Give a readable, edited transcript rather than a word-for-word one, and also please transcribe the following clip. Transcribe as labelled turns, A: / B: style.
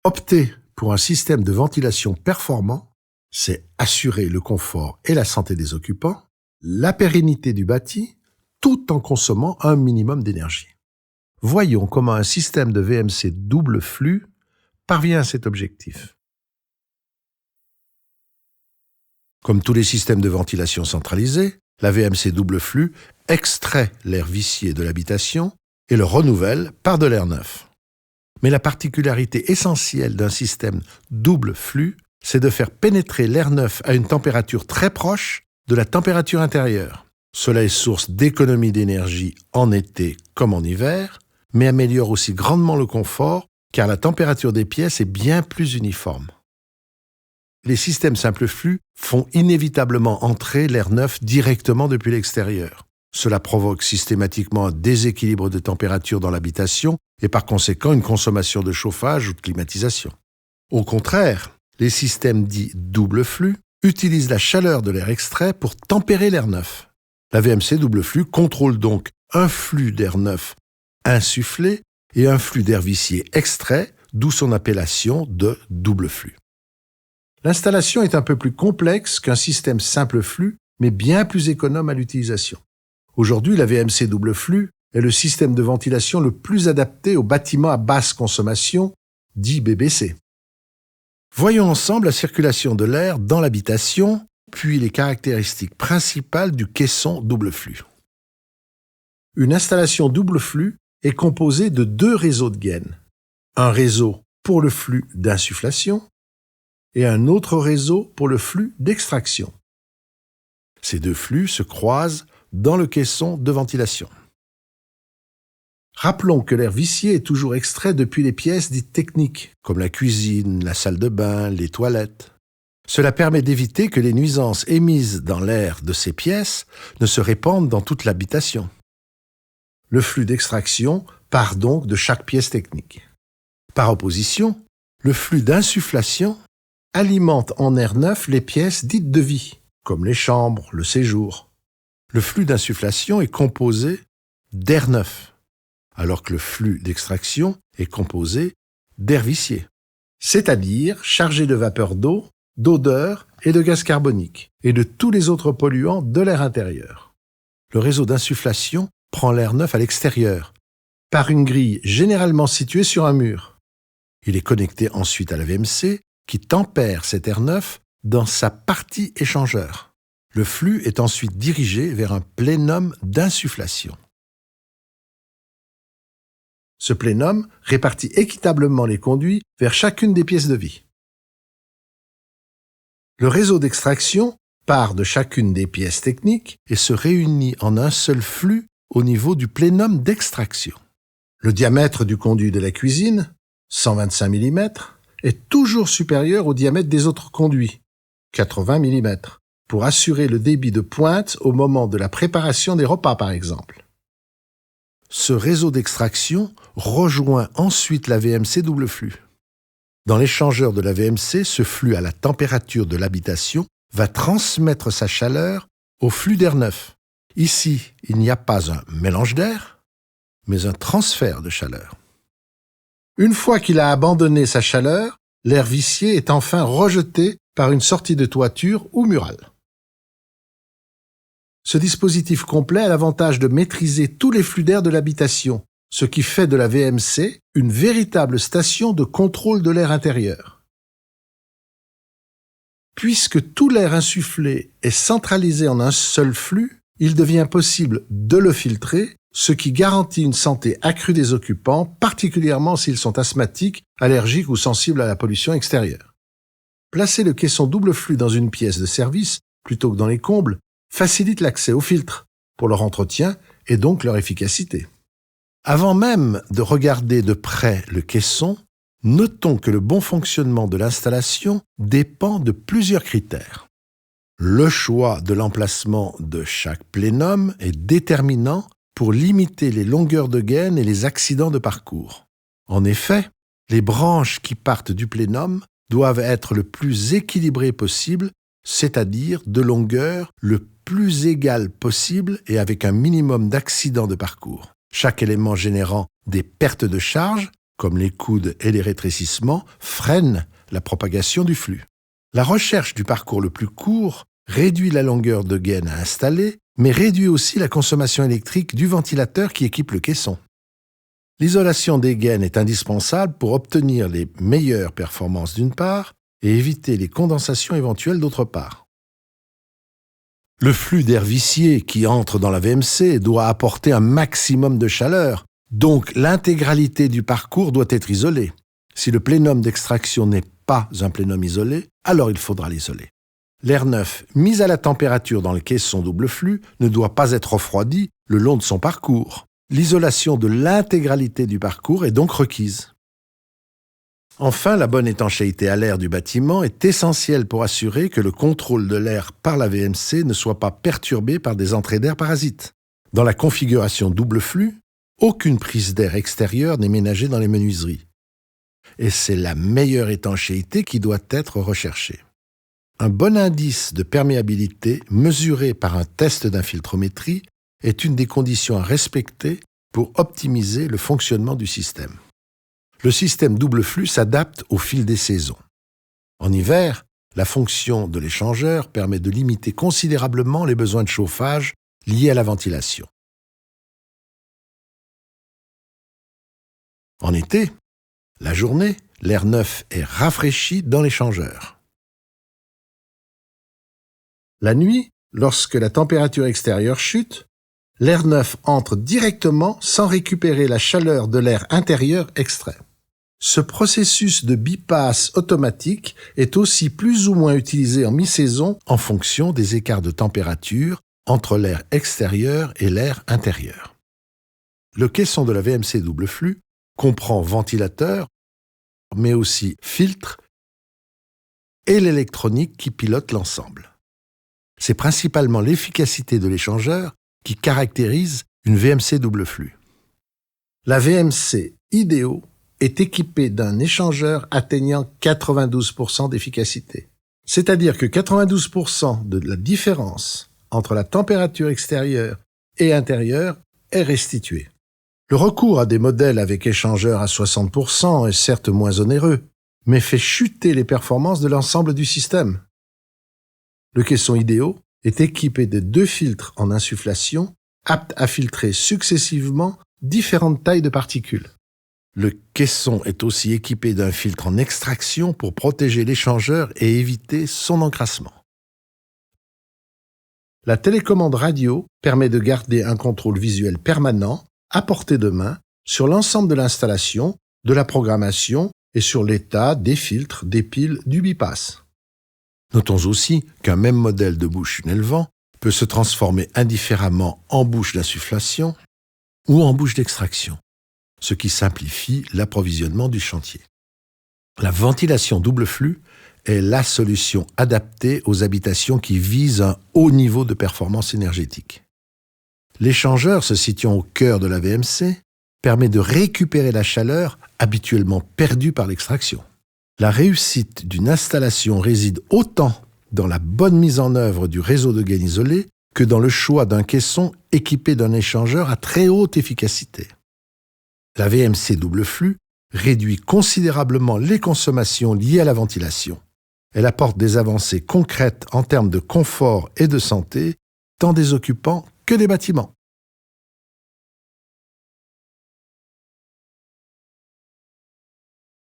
A: Opter pour un système de ventilation performant, c'est assurer le confort et la santé des occupants, la pérennité du bâti, tout en consommant un minimum d'énergie. Voyons comment un système de VMC double flux parvient à cet objectif. Comme tous les systèmes de ventilation centralisés, la VMC double flux extrait l'air vicié de l'habitation et le renouvelle par de l'air neuf. Mais la particularité essentielle d'un système double flux, c'est de faire pénétrer l'air neuf à une température très proche de la température intérieure. Cela est source d'économie d'énergie en été comme en hiver, mais améliore aussi grandement le confort car la température des pièces est bien plus uniforme. Les systèmes simple flux font inévitablement entrer l'air neuf directement depuis l'extérieur. Cela provoque systématiquement un déséquilibre de température dans l'habitation et par conséquent une consommation de chauffage ou de climatisation. Au contraire, les systèmes dits double flux utilisent la chaleur de l'air extrait pour tempérer l'air neuf. La VMC double flux contrôle donc un flux d'air neuf insufflé et un flux d'air vicié extrait, d'où son appellation de double flux. L'installation est un peu plus complexe qu'un système simple flux, mais bien plus économe à l'utilisation. Aujourd'hui, la VMC double flux est le système de ventilation le plus adapté aux bâtiments à basse consommation, dit BBC. Voyons ensemble la circulation de l'air dans l'habitation, puis les caractéristiques principales du caisson double flux. Une installation double flux est composée de deux réseaux de gaines. Un réseau pour le flux d'insufflation et un autre réseau pour le flux d'extraction. Ces deux flux se croisent dans le caisson de ventilation. Rappelons que l'air vicié est toujours extrait depuis les pièces dites techniques, comme la cuisine, la salle de bain, les toilettes. Cela permet d'éviter que les nuisances émises dans l'air de ces pièces ne se répandent dans toute l'habitation. Le flux d'extraction part donc de chaque pièce technique. Par opposition, le flux d'insufflation alimente en air neuf les pièces dites de vie, comme les chambres, le séjour. Le flux d'insufflation est composé d'air neuf, alors que le flux d'extraction est composé d'air vicié, c'est-à-dire chargé de vapeur d'eau, d'odeur et de gaz carbonique, et de tous les autres polluants de l'air intérieur. Le réseau d'insufflation prend l'air neuf à l'extérieur, par une grille généralement située sur un mur. Il est connecté ensuite à la VMC, qui tempère cet air neuf dans sa partie échangeur. Le flux est ensuite dirigé vers un plénum d'insufflation. Ce plénum répartit équitablement les conduits vers chacune des pièces de vie. Le réseau d'extraction part de chacune des pièces techniques et se réunit en un seul flux au niveau du plénum d'extraction. Le diamètre du conduit de la cuisine, 125 mm, est toujours supérieur au diamètre des autres conduits, 80 mm, pour assurer le débit de pointe au moment de la préparation des repas par exemple. Ce réseau d'extraction rejoint ensuite la VMC double flux. Dans l'échangeur de la VMC, ce flux à la température de l'habitation va transmettre sa chaleur au flux d'air neuf. Ici, il n'y a pas un mélange d'air, mais un transfert de chaleur. Une fois qu'il a abandonné sa chaleur, l'air vicié est enfin rejeté par une sortie de toiture ou murale. Ce dispositif complet a l'avantage de maîtriser tous les flux d'air de l'habitation, ce qui fait de la VMC une véritable station de contrôle de l'air intérieur. Puisque tout l'air insufflé est centralisé en un seul flux, il devient possible de le filtrer, ce qui garantit une santé accrue des occupants, particulièrement s'ils sont asthmatiques, allergiques ou sensibles à la pollution extérieure. Placer le caisson double flux dans une pièce de service, plutôt que dans les combles, facilite l'accès aux filtres, pour leur entretien et donc leur efficacité. Avant même de regarder de près le caisson, notons que le bon fonctionnement de l'installation dépend de plusieurs critères. Le choix de l'emplacement de chaque plénum est déterminant pour limiter les longueurs de gaine et les accidents de parcours. En effet, les branches qui partent du plénum doivent être le plus équilibrées possible, c'est-à-dire de longueur le plus égale possible et avec un minimum d'accidents de parcours. Chaque élément générant des pertes de charge comme les coudes et les rétrécissements, freinent la propagation du flux. La recherche du parcours le plus court réduit la longueur de gaine à installer, mais réduit aussi la consommation électrique du ventilateur qui équipe le caisson. L'isolation des gaines est indispensable pour obtenir les meilleures performances d'une part et éviter les condensations éventuelles d'autre part. Le flux d'air vicié qui entre dans la VMC doit apporter un maximum de chaleur, donc l'intégralité du parcours doit être isolée. Si le plénum d'extraction n'est pas un plénum isolé, alors il faudra l'isoler. L'air neuf, mis à la température dans le caisson double flux, ne doit pas être refroidi le long de son parcours. L'isolation de l'intégralité du parcours est donc requise. Enfin, la bonne étanchéité à l'air du bâtiment est essentielle pour assurer que le contrôle de l'air par la VMC ne soit pas perturbé par des entrées d'air parasites. Dans la configuration double flux, aucune prise d'air extérieure n'est ménagée dans les menuiseries. Et c'est la meilleure étanchéité qui doit être recherchée. Un bon indice de perméabilité mesuré par un test d'infiltrométrie est une des conditions à respecter pour optimiser le fonctionnement du système. Le système double flux s'adapte au fil des saisons. En hiver, la fonction de l'échangeur permet de limiter considérablement les besoins de chauffage liés à la ventilation. En été, la journée, l'air neuf est rafraîchi dans l'échangeur. La nuit, lorsque la température extérieure chute, l'air neuf entre directement sans récupérer la chaleur de l'air intérieur extrait. Ce processus de bypass automatique est aussi plus ou moins utilisé en mi-saison en fonction des écarts de température entre l'air extérieur et l'air intérieur. Le caisson de la VMC double flux comprend ventilateur, mais aussi filtre et l'électronique qui pilote l'ensemble. C'est principalement l'efficacité de l'échangeur qui caractérise une VMC double flux. La VMC Ideo est équipée d'un échangeur atteignant 92% d'efficacité. C'est-à-dire que 92% de la différence entre la température extérieure et intérieure est restituée. Le recours à des modèles avec échangeur à 60% est certes moins onéreux, mais fait chuter les performances de l'ensemble du système. Le caisson Ideo est équipé de 2 filtres en insufflation, aptes à filtrer successivement différentes tailles de particules. Le caisson est aussi équipé d'un filtre en extraction pour protéger l'échangeur et éviter son encrassement. La télécommande radio permet de garder un contrôle visuel permanent, à portée de main, sur l'ensemble de l'installation, de la programmation et sur l'état des filtres, des piles, du bypass. Notons aussi qu'un même modèle de bouche tunnel-vent peut se transformer indifféremment en bouche d'insufflation ou en bouche d'extraction, ce qui simplifie l'approvisionnement du chantier. La ventilation double flux est la solution adaptée aux habitations qui visent un haut niveau de performance énergétique. L'échangeur se situant au cœur de la VMC permet de récupérer la chaleur habituellement perdue par l'extraction. La réussite d'une installation réside autant dans la bonne mise en œuvre du réseau de gaine isolé que dans le choix d'un caisson équipé d'un échangeur à très haute efficacité. La VMC double flux réduit considérablement les consommations liées à la ventilation. Elle apporte des avancées concrètes en termes de confort et de santé, tant des occupants que des bâtiments.